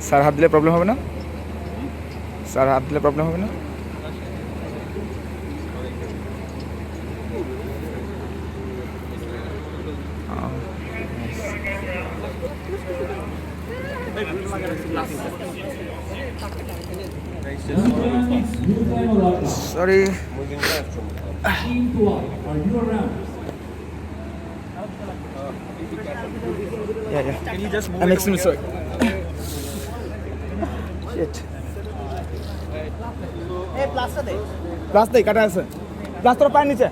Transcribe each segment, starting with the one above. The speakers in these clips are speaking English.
Sir হাত দিলে problem হবে না? স্যার হাত দিলে প্রবলেম হবে না? Sorry. Yeah. Can you just move I'm extremely sorry. Shit. Hey, plaster de. Plaster কাটা আছে। Plaster পায় নিচে।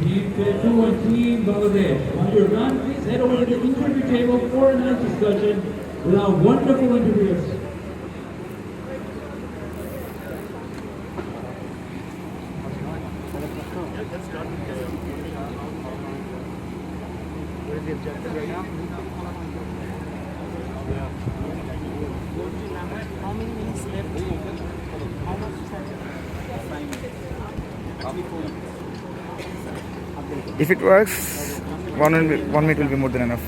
Team 2 and Team Bangladesh. On your run, please head over to the interview table for a nice discussion with our wonderful interviewers. How many minutes left? How much time? 5 minutes. If it works, 1 minute will be more than enough.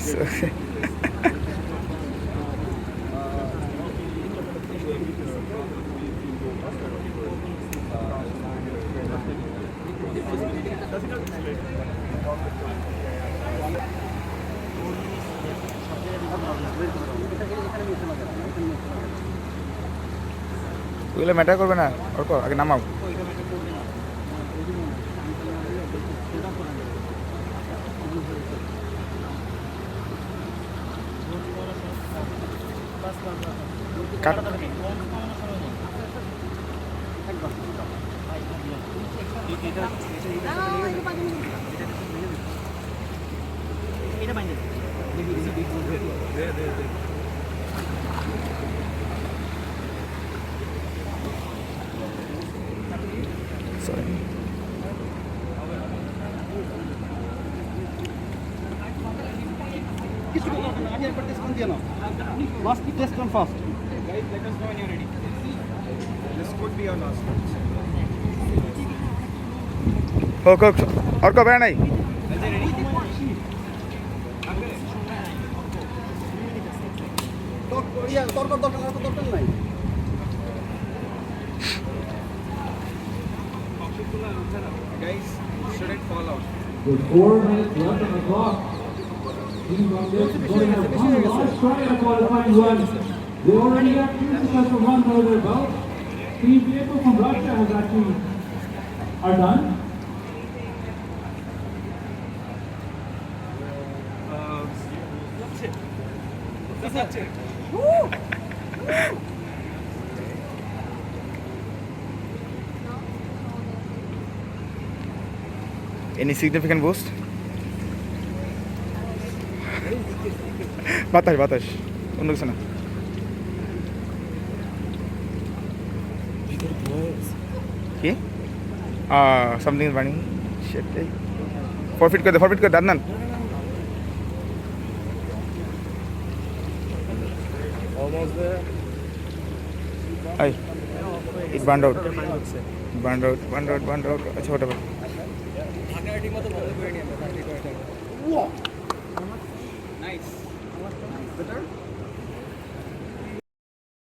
Sorry. ওগুলো matter করবে না, অর্ক আগে নামাও। কাট sorry. Must be test on fast. Guys, let us know when you're ready. This could be our last one. হোক অর্ক বেড়া নাই। Guys, shouldn't fall out. With 4 minutes left on the clock, Team Bangladesh is going to have one last try at a qualifying run. They already have 2 successful runs under their belt. Team vehicle from Russia has actually are done. That's it. Any significant boost? বাতাস অন্য কিছু না। কি something is burning. Shit. Forfeit कर दे Adnan. Almost there. It burned out. अच्छा whatever. Nice. Better?